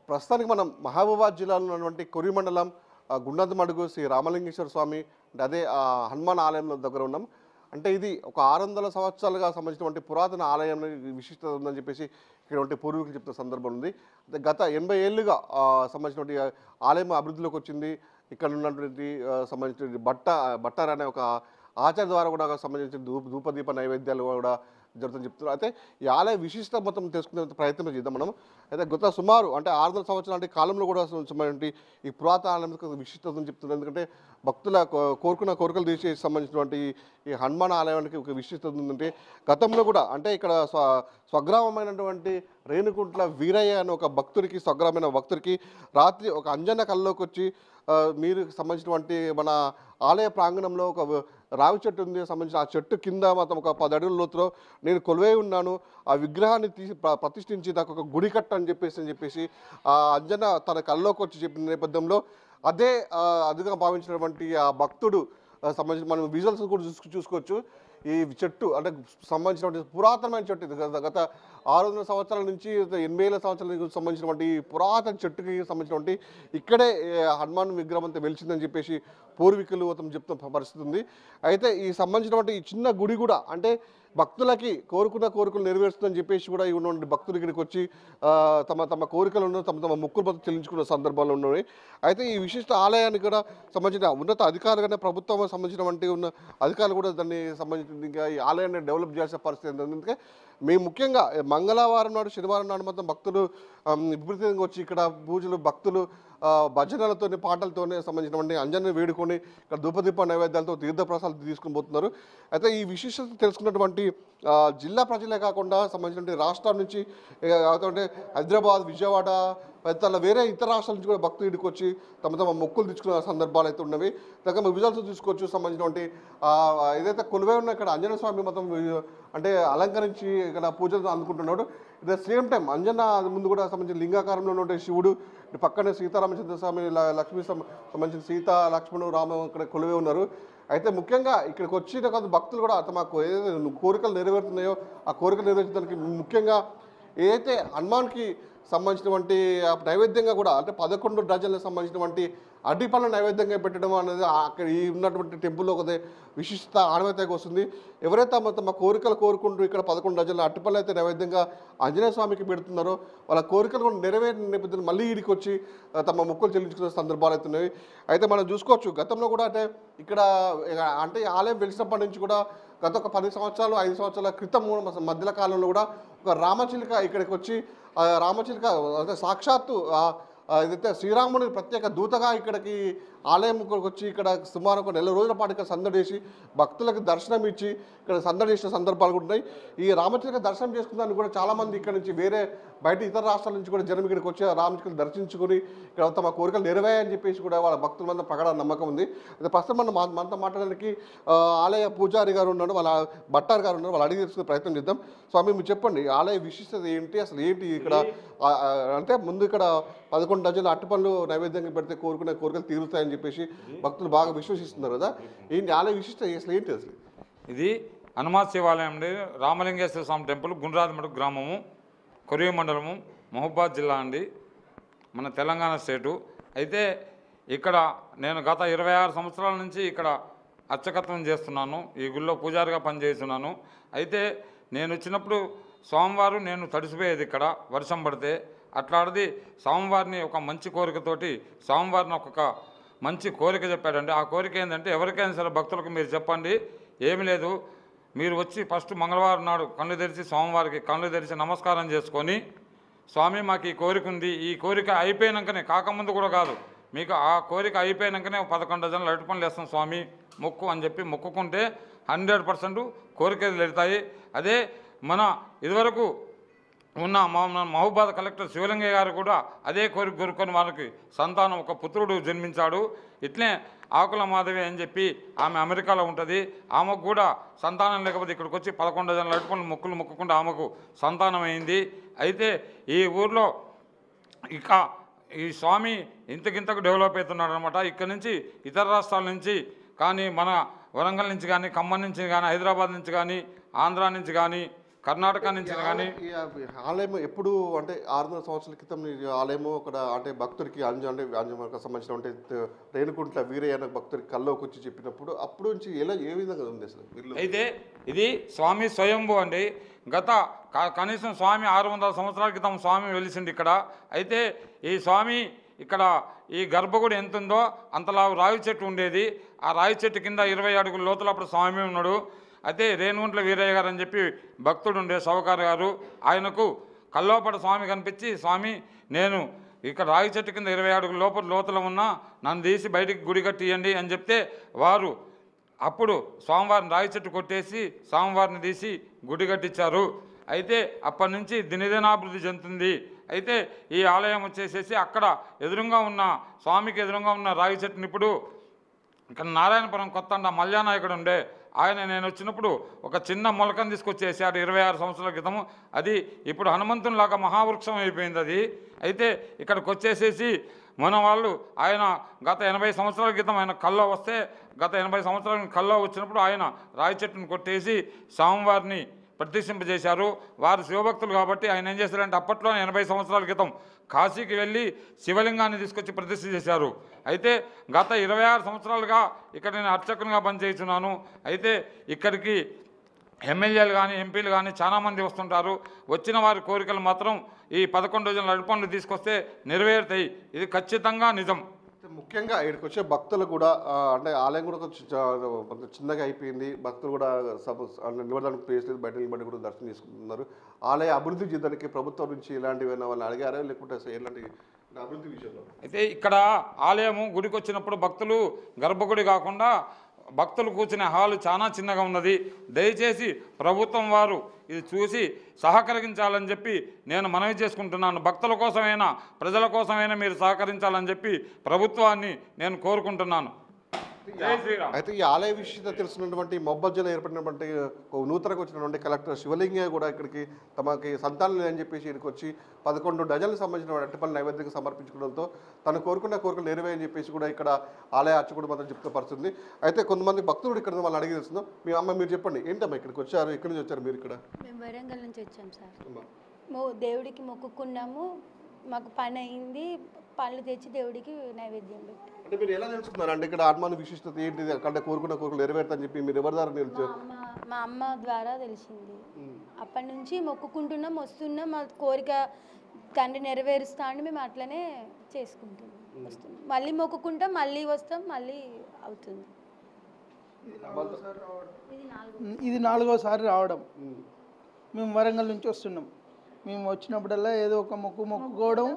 ప్రస్తుతానికి మనం మహబూబాబాద్ జిల్లాలో ఉన్నటువంటి కొరి మండలం గుండంతమడుగు శ్రీ రామలింగేశ్వర స్వామి అంటే అదే హనుమాన్ ఆలయంలో దగ్గర ఉన్నాం. అంటే ఇది ఒక 600 సంవత్సరాలుగా సంబంధించినటువంటి పురాతన ఆలయం విశిష్టత ఉందని చెప్పేసి ఇక్కడ పూర్వీకులు చెప్తున్న సందర్భం ఉంది. అంటే గత 80 ఏళ్ళుగా సంబంధించినటువంటి ఆలయం అభివృద్ధిలోకి వచ్చింది. ఇక్కడ ఉన్నటువంటి సంబంధించిన బట్టార్ అనే ఒక ఆచార్య ద్వారా కూడా సంబంధించిన ధూపదీప నైవేద్యాలు కూడా జరుగుతుందని చెప్తున్నారు. అయితే ఈ ఆలయ విశిష్టత మొత్తం తెలుసుకునే ప్రయత్నం చేద్దాం మనం. అయితే గత సుమారు అంటే 600 సంవత్సరాల కాలంలో కూడా ఈ పురాతన ఆలయం విశిష్టతను చెప్తున్నారు. ఎందుకంటే భక్తుల కోరుకున్న కోరికలు తీర్చే సంబంధించినటువంటి ఈ హనుమాన్ ఆలయానికి ఒక విశిష్టత ఉందంటే గతంలో కూడా అంటే ఇక్కడ స్వగ్రామమైనటువంటి రేణుకుంట్ల వీరయ్య అనే ఒక భక్తుడికి స్వగ్రామైన భక్తుడికి రాత్రి ఒక అంజన్న కల్లోకి వచ్చి మీరు సంబంధించినటువంటి మన ఆలయ ప్రాంగణంలో ఒక రావి చెట్టు ఉంది సంబంధించిన ఆ చెట్టు కింద మాత్రం ఒక 10 అడుగుల లోతులో నేను కొలువై ఉన్నాను, ఆ విగ్రహాన్ని ప్రతిష్ఠించి నాకు ఒక గుడి కట్ట అని చెప్పేసి ఆ అంజన తన కల్లోకి వచ్చి చెప్పిన నేపథ్యంలో అదే అదిగా భావించినటువంటి ఆ భక్తుడు సంబంధించి మనం విజువల్స్ కూడా చూసుకోవచ్చు. ఈ చెట్టు అంటే సంబంధించినటువంటి పురాతనమైన చెట్టు ఇది గత 600 సంవత్సరాల నుంచి 80,000 సంవత్సరాలకు సంబంధించినటువంటి పురాతన చెట్టుకి సంబంధించినటువంటి ఇక్కడే హనుమాన్ విగ్రహం అంతా వెలిచిందని చెప్పేసి పూర్వీకులు అతను చెప్తున్న పరిస్థితి ఉంది. అయితే ఈ సంబంధించినటువంటి ఈ చిన్న గుడి కూడా అంటే భక్తులకి కోరుకున్న కోరికలు నెరవేరుస్తుందని చెప్పేసి కూడా ఉన్నటువంటి భక్తులు ఇక్కడికి వచ్చి తమ కోరికలను తమ మొక్కులు బతుకు చెల్లించుకున్న సందర్భాలు ఉన్నాయి. అయితే ఈ విశిష్ట ఆలయానికి కూడా సంబంధించిన ఉన్నత అధికారులు ప్రభుత్వం సంబంధించినటువంటి ఉన్న అధికారులు కూడా దాన్ని సంబంధించిన ఇంకా ఈ ఆలయాన్ని డెవలప్ చేసే పరిస్థితి ఎందుకంటే మేము ముఖ్యంగా మంగళవారం నాడు శనివారం నాడు మొత్తం భక్తులు విపరీతంగా వచ్చి ఇక్కడ పూజలు భక్తులు భజనలతోని పాటలతోనే సంబంధించినటువంటి అంజన్ని వేడుకొని ఇక్కడ ధూపదీప నైవేద్యాలతో తీర్థప్రసాదాలు తీసుకుని పోతున్నారు. అయితే ఈ విశిష్టత తెలుసుకున్నటువంటి జిల్లా ప్రజలే కాకుండా సంబంధించిన రాష్ట్రాల నుంచి అంటే హైదరాబాద్, విజయవాడ తదితర వేరే ఇతర రాష్ట్రాల నుంచి కూడా భక్తులు ఇక్కడికి వచ్చి తమ మొక్కులు తెచ్చుకునే సందర్భాలు అయితే ఉన్నవి. దగ్గర విజువల్స్ తీసుకోవచ్చు. సంబంధించినటువంటి ఏదైతే కొలువై ఉన్న ఇక్కడ ఆంజనేయ స్వామి మొత్తం అంటే అలంకరించి ఇక్కడ పూజలు అందుకుంటున్నాడు. ఇట్ ద సేమ్ టైం అంజన ముందు కూడా సంబంధించిన లింగాకారంలో ఉండే శివుడు, పక్కనే సీతారామచంద్ర స్వామి లక్ష్మీ సంబంధించిన సీత లక్ష్మణుడు రామ ఇక్కడ కొలువై ఉన్నారు. అయితే ముఖ్యంగా ఇక్కడికి వచ్చిన కొంత భక్తులు కూడా తమకు ఏదైతే కోరికలు నెరవేరుతున్నాయో ఆ కోరికలు నెరవేర్చడానికి ముఖ్యంగా ఏదైతే హనుమాన్కి సంబంధించినటువంటి నైవేద్యంగా కూడా అంటే 11 డజన్లకు సంబంధించినటువంటి అరటిపళ్ళ నైవేద్యంగా పెట్టడం అనేది అక్కడ ఈ ఉన్నటువంటి టెంపుల్లో ఒక విశిష్టత ఆనవాయితీగా వస్తుంది. ఎవరైతే తమ కోరికలు కోరుకుంటూ ఇక్కడ 11 డజన్ల అరటిపళ్ళు అయితే నైవేద్యంగా ఆంజనేయ స్వామికి పెడుతున్నారో వాళ్ళ కోరికలు కూడా నెరవేరిన నేపథ్యంలో మళ్ళీ ఈడికి వచ్చి తమ మొక్కులు చెల్లించుకునే సందర్భాలు అవుతున్నాయి. అయితే మనం చూసుకోవచ్చు గతంలో కూడా అంటే ఇక్కడ అంటే ఆలయం వెలిసినప్పటి నుంచి కూడా గత ఒక 10 సంవత్సరాలు 5 సంవత్సరాల క్రితం మధ్యల కాలంలో కూడా ఒక రామచిలుక ఇక్కడికి వచ్చి రామచిలుక అంటే సాక్షాత్తు ఏదైతే శ్రీరాముని ప్రత్యేక దూతగా ఇక్కడికి ఆలయం వచ్చి ఇక్కడ సుమారు ఒక 4 రోజుల పాటు ఇక్కడ సందడి చేసి భక్తులకు దర్శనం ఇచ్చి ఇక్కడ సందడి చేసిన సందర్భాలు కూడా ఉన్నాయి. ఈ రామచిలుక దర్శనం చేసుకున్నానికి కూడా చాలామంది ఇక్కడ నుంచి వేరే బయట ఇతర రాష్ట్రాల నుంచి కూడా జనం ఇక్కడికి వచ్చి రామచిలుకలు దర్శించుకొని ఇక్కడ తమ కోరికలు నెరవేరని చెప్పేసి కూడా వాళ్ళ భక్తుల మీద ప్రగాఢ నమ్మకం ఉంది. అయితే ప్రస్తుతం మనతో మాట్లాడడానికి ఆలయ పూజారి గారు ఉన్నాడు, వాళ్ళ బట్టారు గారు ఉన్నారు. వాళ్ళు అడిగి తెలుసుకునే ప్రయత్నం చేద్దాం. స్వామి మీరు చెప్పండి ఆలయ విశిష్టత ఏంటి, అసలు ఏంటి ఇక్కడ అంటే ముందు ఇక్కడ 11 డజన్ల అరటిపళ్ళు నైవేద్యంగా పెడితే కోరుకునే కోరికలు తీరుతాయని చెప్పేసి భక్తులు బాగా విశ్వసిస్తున్నారు కదా. ఏంటి ఆలయ విశిష్టత అసలు ఏంటి? అసలు ఇది హనుమాన్ శివాలయం అండి. రామలింగేశ్వర స్వామి టెంపుల్, గుండ్రాదిమడుగు గ్రామము, కొరివి మండలము, మహబూబాబాద్ జిల్లా అండి, మన తెలంగాణ స్టేటు. అయితే ఇక్కడ నేను గత 26 సంవత్సరాల నుంచి ఇక్కడ అర్చకత్వం చేస్తున్నాను. ఈ గుళ్ళో పూజారిగా పనిచేస్తున్నాను. అయితే నేను వచ్చినప్పుడు స్వామివారు నేను తడిసిపోయేది ఇక్కడ వర్షం పడితే. అట్లాంటిది స్వామివారిని ఒక మంచి కోరికతోటి స్వామివారిని ఒక మంచి కోరిక చెప్పాడండి. ఆ కోరిక ఏంటంటే ఎవరికైనా సరే భక్తులకు మీరు చెప్పండి, ఏమి లేదు, మీరు వచ్చి ఫస్ట్ మంగళవారం నాడు కళ్ళు తెరిచి స్వామివారికి కళ్ళు తెరిచి నమస్కారం చేసుకొని, స్వామి మాకు ఈ కోరిక ఉంది, ఈ కోరిక అయిపోయినాకనే కాకముందు కూడా కాదు, మీకు ఆ కోరిక అయిపోయినాకనే 11 డజన్లు అరటిపళ్ళు వేస్తాం స్వామి మొక్కు అని చెప్పి మొక్కుకుంటే 100% కోరికలు వెళ్తాయి. అదే మన ఇదివరకు ఉన్న మహబూబాబాద్ కలెక్టర్ శివలింగయ్య గారు కూడా అదే కోరిక కోరుకొని వాళ్ళకి సంతానం ఒక పుత్రుడు జన్మించాడు. ఇట్లే ఆకుల మాధవి అని చెప్పి ఆమె అమెరికాలో ఉంటుంది. ఆమెకు కూడా సంతానం లేకపోతే ఇక్కడికి వచ్చి 11 డజన్లు అరటిపళ్ళు మొక్కులు మొక్కుకుంటే ఆమెకు సంతానం అయింది. అయితే ఈ ఊర్లో ఇక ఈ స్వామి ఇంతకింతకు డెవలప్ అవుతున్నాడు అనమాట. ఇక్కడ నుంచి ఇతర రాష్ట్రాల నుంచి కానీ మన వరంగల్ నుంచి కానీ, ఖమ్మం నుంచి కానీ, హైదరాబాద్ నుంచి కానీ, ఆంధ్ర నుంచి కానీ, కర్ణాటక నుంచి కానీ ఈ ఆలయం ఎప్పుడు అంటే 600 సంవత్సరాల క్రితం ఈ ఆలయము అక్కడ అంటే భక్తుడికి అంజమ్మకు సంబంధించిన రేణుకుంట్ల వీరయ్య అనే భక్తుడికి కల్లోకి వచ్చి చెప్పినప్పుడు అప్పుడు నుంచి ఏ విధంగా ఉంది అసలు వీళ్ళు? అయితే ఇది స్వామి స్వయంభూ అండి. గత కనీసం స్వామి 600 సంవత్సరాల క్రితం స్వామి వెలిసింది ఇక్కడ. అయితే ఈ స్వామి ఇక్కడ ఈ గర్భగుడి ఎంత ఉందో అంతలా రావి చెట్టు ఉండేది. ఆ రావి చెట్టు కింద 20 అడుగుల లోతుల అప్పుడు స్వామి ఉన్నాడు. అయితే రేణుగుంట్ల వీరయ్య గారు అని చెప్పి భక్తుడు ఉండే సౌకారు గారు, ఆయనకు కల్లోపట స్వామి కనిపించి, స్వామి నేను ఇక్కడ రావి చెట్టు కింద 20 అడుగుల లోతుల ఉన్నా నన్ను తీసి బయటికి గుడి కట్టియండి అని చెప్తే వారు అప్పుడు స్వామివారిని రావి చెట్టు కొట్టేసి స్వామివారిని తీసి గుడి కట్టించారు. అయితే అప్పటి నుంచి దినదినాభివృద్ధి చెందుతుంది. అయితే ఈ ఆలయం వచ్చేసేసి అక్కడ ఎదురుగా ఉన్న స్వామికి ఎదురుగా ఉన్న రావి చెట్టుని ఇప్పుడు ఇక్కడ నారాయణపురం కొత్తండ మల్యానాయకుడు ఉండే ఆయన నేను వచ్చినప్పుడు ఒక చిన్న మొలకను తీసుకొచ్చేసాడు 26 సంవత్సరాల క్రితము. అది ఇప్పుడు హనుమంతునిలాగా మహావృక్షం అయిపోయింది అది. అయితే ఇక్కడికి వచ్చేసేసి మన వాళ్ళు ఆయన గత 80 సంవత్సరాల క్రితం ఆయన కల్లో వస్తే గత 80 సంవత్సరాల కల్లో వచ్చినప్పుడు ఆయన రాయి చెట్టును కొట్టేసి స్వామివారిని ప్రతిష్ఠింపజేశారు. వారు శివభక్తులు కాబట్టి ఆయన ఏం చేశారంటే అప్పట్లోనే 80 సంవత్సరాల క్రితం కాశీకి వెళ్ళి శివలింగాన్ని తీసుకొచ్చి ప్రతిష్ఠ చేశారు. అయితే గత 26 సంవత్సరాలుగా ఇక్కడ నేను అర్చకునిగా పనిచేస్తున్నాను. అయితే ఇక్కడికి ఎమ్మెల్యేలు కానీ ఎంపీలు కానీ చాలామంది వస్తుంటారు. వచ్చిన వారి కోరికలు మాత్రం ఈ 11 రోజుల అడిపండ్లు తీసుకొస్తే నెరవేరుతాయి. ఇది ఖచ్చితంగా నిజం. ముఖ్యంగా ఇక్కడికి వచ్చే భక్తులు కూడా అంటే ఆలయం కూడా కొంచెం చిన్నగా అయిపోయింది. భక్తులు కూడా నిలబడడానికి ప్లేస్ లేదు, బయట నిలబడి కూడా దర్శనం చేసుకుంటున్నారు. ఆలయ అభివృద్ధి చేయడానికి ప్రభుత్వం నుంచి ఇలాంటివైనా వాళ్ళు అడిగారా, లేకుంటే ఎలాంటి అభివృద్ధి విషయంలో? అయితే ఇక్కడ ఆలయము గుడికి వచ్చినప్పుడు భక్తులు గర్భగుడి కాకుండా భక్తులు కూర్చునే హాలు చాలా చిన్నగా ఉన్నది. దయచేసి ప్రభుత్వం వారు ఇది చూసి సహకరించాలని చెప్పి నేను మనవి చేసుకుంటున్నాను. భక్తుల కోసమైనా ప్రజల కోసమైనా మీరు సహకరించాలని చెప్పి ప్రభుత్వాన్ని నేను కోరుకుంటున్నాను. జై శ్రీరామ్. అయితే ఈ ఆలయ విషయత తెలిసినటువంటి మహబూబాబాద్ జిల్లా ఏర్పడినటువంటి నూతనంగా వచ్చినటువంటి కలెక్టర్ శివలింగయ్య కూడా ఇక్కడికి తమకి సంతానం లేదని చెప్పేసి ఇక్కడికి వచ్చి 11 డజన్లకు సంబంధించిన అరటిపళ్ళు నైవేద్యంగా సమర్పించుకోవడంతో తను కోరుకున్న కోరికలు నెరవేరని చెప్పేసి కూడా ఇక్కడ ఆలయ అర్చకుడు మాత్రం చెప్తూ పరుస్తుంది. అయితే కొంతమంది భక్తులు ఇక్కడ వాళ్ళని అడిగి తెలుస్తుందో మీ అమ్మ మీరు చెప్పండి, ఏంటమ్మా ఇక్కడికి వచ్చారు, ఎక్కడి నుంచి వచ్చారు మీరు? ఇక్కడ మేము వరంగల్ నుంచి వచ్చాం సార్. దేవుడికి మొక్కుకున్నాము, మాకు పని అయింది, పళ్ళు తెచ్చి దేవుడికి నైవేద్యం పెట్టి. అంటే మీరు ఎలా తెలుసుకున్నారు అంటే ఇక్కడ ఆత్మాను విశిష్టత ఏంటిది, అక్కడ కోరుకున్న కోరికలు నెరవేరుతారని చెప్పి మీరు ఎవరి ద్వారా మా అమ్మ ద్వారా తెలిసింది. అప్పటి నుంచి మొక్కుకుంటున్నాం, వస్తున్నాం, మా కోరిక తండ్రి నెరవేరుస్తా అని మేము అట్లనే చేసుకుంటున్నాం, వస్తున్నాం, మళ్ళీ మొక్కుకుంటాం, మళ్ళీ వస్తాం, మళ్ళీ అవుతుంది. ఇది 4వసారి రావడం. మేము వరంగల్ నుంచి వస్తున్నాం. మేము వచ్చినప్పుడల్లా ఏదో ఒక మొక్కుకోవడం,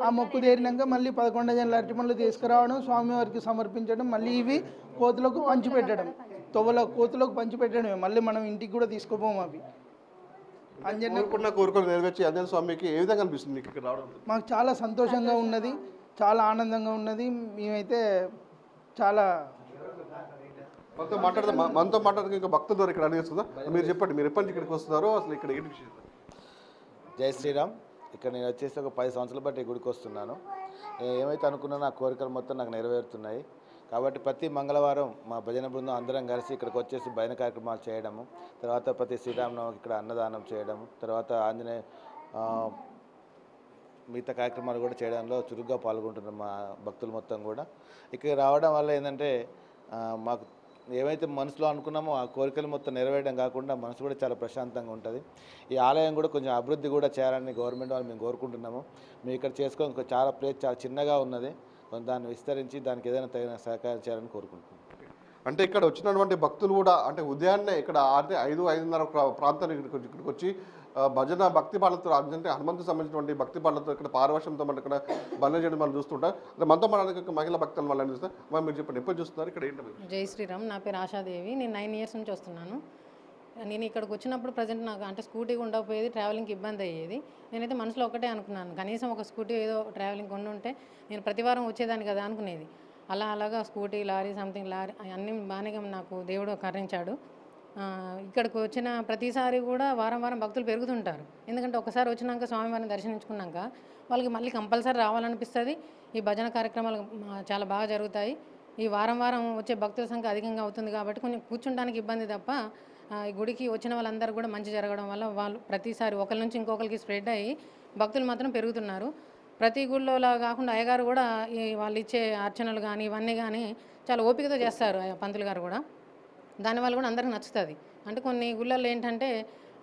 ఆ మొక్కు తీరినాక మళ్ళీ 11 డజన్ల అరటిపండ్లు తీసుకురావడం, స్వామివారికి సమర్పించడం, మళ్ళీ ఇవి కోతులకు పంచిపెట్టడం, కోతులకు పంచిపెట్టడమే. మళ్ళీ మనం ఇంటికి కూడా తీసుకుపోము. అవి కోరికలు నెరవేర్చి ఆంజనేయ స్వామికి ఏ విధంగా అనిపిస్తుంది మీకు ఇక్కడ రావడం? మాకు చాలా సంతోషంగా ఉన్నది, చాలా ఆనందంగా ఉన్నది. మేమైతే చాలా మనతో మాట్లాడక ఇంకా భక్తుల ద్వారా ఇక్కడ అనిపిస్తుందా? మీరు చెప్పండి, మీరు ఎప్పటి నుంచి ఇక్కడికి వస్తున్నారో అసలు ఇక్కడ ఏంటి విషయం? జై శ్రీరామ్. ఇక్కడ నేను వచ్చేసి ఒక 10 సంవత్సరాల బట్టి గుడికి వస్తున్నాను. ఏమైతే అనుకున్నానో నా కోరికలు మొత్తం నాకు నెరవేరుతున్నాయి. కాబట్టి ప్రతి మంగళవారం మా భజన బృందం అందరం కలిసి ఇక్కడికి వచ్చేసి భజన కార్యక్రమాలు చేయడము, తర్వాత ప్రతి శ్రీరామనవమికి ఇక్కడ అన్నదానం చేయడము, తర్వాత ఆంజనేయ మిగతా కార్యక్రమాలు కూడా చేయడంలో చురుగ్గా పాల్గొంటున్నాం మా భక్తులు మొత్తం కూడా. ఇక్కడ రావడం వల్ల ఏంటంటే మాకు ఏమైతే మనసులో అనుకున్నామో ఆ కోరికలు మొత్తం నెరవేరడం కాకుండా మనసు కూడా చాలా ప్రశాంతంగా ఉంటుంది. ఈ ఆలయం కూడా కొంచెం అభివృద్ధి కూడా చేయాలని గవర్నమెంట్ వాళ్ళు మేము కోరుకుంటున్నాము. మేము ఇక్కడ చేసుకొని చాలా ప్లేస్ చాలా చిన్నగా ఉన్నది, దాన్ని విస్తరించి దానికి ఏదైనా తగిన సహకారం చేయాలని కోరుకుంటున్నాం. అంటే ఇక్కడ వచ్చినటువంటి భక్తులు కూడా అంటే ఉదయాన్నే ఇక్కడ 5-5:30 ప్రాంతానికి ఇక్కడికి వచ్చి భజన భక్తి పాటలతో అంటే హనుమంతు సంబంధించినటువంటి భక్తి పాటలతో ఇక్కడ పారవశంతో మనం ఇక్కడ భజన చేయడం మనం చూస్తుంటాం. అంటే మనతో మనకి మహిళా భక్తులు వాళ్ళని చూస్తాం. మీరు చెప్పండి, ఎప్పుడు చూస్తున్నారు ఇక్కడ ఏంటి? జై శ్రీరామ్. నా పేరు ఆశాదేవి. నేను 9 ఇయర్స్ నుంచి వస్తున్నాను. నేను ఇక్కడికి వచ్చినప్పుడు ప్రజెంట్ నాకు అంటే స్కూటీ ఉండకపోయేది, ట్రావెలింగ్కి ఇబ్బంది అయ్యేది. నేనైతే మనసులో ఒకటే అనుకున్నాను, కనీసం ఒక స్కూటీ ఏదో ట్రావెలింగ్ ఉంటే నేను ప్రతివారం వచ్చేదాన్ని కదా అనుకునేది. అలాగా స్కూటీ, లారీ, సంథింగ్ లారీ అన్నీ బాగానే నాకు దేవుడు కరుణించాడు. ఇక్కడికి వచ్చిన ప్రతిసారి కూడా వారం భక్తులు పెరుగుతుంటారు. ఎందుకంటే ఒకసారి వచ్చినాక స్వామివారిని దర్శించుకున్నాక వాళ్ళకి మళ్ళీ కంపల్సరీ రావాలనిపిస్తుంది. ఈ భజన కార్యక్రమాలు చాలా బాగా జరుగుతాయి. ఈ వారం వచ్చే భక్తుల సంఖ్య అధికంగా అవుతుంది కాబట్టి కొంచెం కూర్చుంటానికి ఇబ్బంది తప్ప ఈ గుడికి వచ్చిన వాళ్ళందరూ కూడా మంచి జరగడం వల్ల వాళ్ళు ప్రతిసారి ఒకరి నుంచి ఇంకొకరికి స్ప్రెడ్ అయ్యి భక్తులు మాత్రం పెరుగుతున్నారు. ప్రతి గుళ్ళోలా కాకుండా అయ్యగారు కూడా ఈ వాళ్ళు ఇచ్చే అర్చనలు కానీ ఇవన్నీ కానీ చాలా ఓపికతో చేస్తారు పంతులు గారు కూడా. దానివల్ల కూడా అందరికి నచ్చుతుంది. అంటే కొన్ని గుళ్ళల్లో ఏంటంటే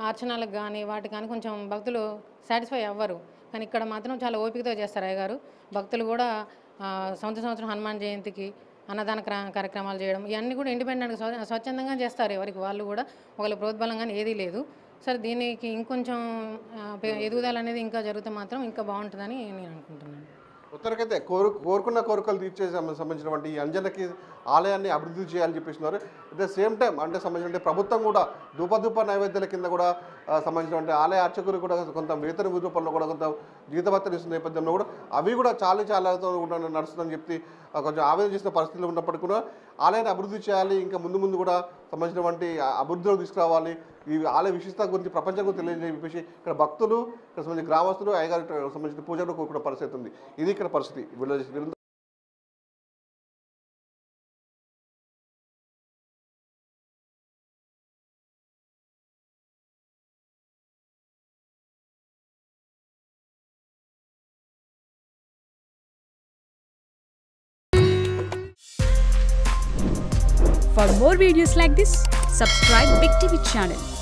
అర్చనలకు కానీ వాటికి కానీ కొంచెం భక్తులు సాటిస్ఫై అవ్వరు, కానీ ఇక్కడ మాత్రం చాలా ఓపికతో చేస్తారు అయ్యగారు. భక్తులు కూడా సంవత్సరం హనుమాన్ జయంతికి అన్నదాన కార్యక్రమాలు చేయడం ఇవన్నీ కూడా ఇండిపెండెంట్గా స్వచ్ఛందంగా చేస్తారు. ఎవరికి వాళ్ళు కూడా ఒకళ్ళ ప్రోద్బలం కానీ ఏదీ లేదు. సరే దీనికి ఇంకొంచెం ఎదుగుదల అనేది ఇంకా జరిగితే మాత్రం ఇంకా బాగుంటుందని నేను అనుకుంటున్నాను. ఉత్తరకైతే కోరుకున్న కోరికలు తీర్చే సంబంధించినటువంటి ఈ అంజనకి ఆలయాన్ని అభివృద్ధి చేయాలని చెప్పేస్తున్నారు. అట్ ద సేమ్ టైం అంటే సంబంధించిన ప్రభుత్వం కూడా ధూప నైవేద్యాల కింద కూడా సంబంధించినటువంటి ఆలయ అర్చకులు కూడా కొంత వేతన రూపంలో కూడా కొంత జీతభత్యం ఇస్తున్న నేపథ్యంలో కూడా అవి కూడా చాలాతో కూడా నడుస్తుందని చెప్పి కొంచెం ఆవేదన చేసిన పరిస్థితులు ఉన్నప్పటికీ కూడా ఆలయాన్ని అభివృద్ధి చేయాలి, ఇంకా ముందు కూడా సంబంధించినటువంటి అభివృద్ధిలో తీసుకురావాలి, ఈ ఆలయ విశిష్టత గురించి ప్రపంచంకు తెలియజేసి చెప్పేసి ఇక్కడ భక్తులు, ఇక్కడ సంబంధించిన గ్రామస్తులు, అయ్యగారికి సంబంధించిన పూజలు కోరుకున్న పరిస్థితి ఉంది. ఇది ఇక్కడ పరిస్థితి. For more videos like this, subscribe Big TV channel.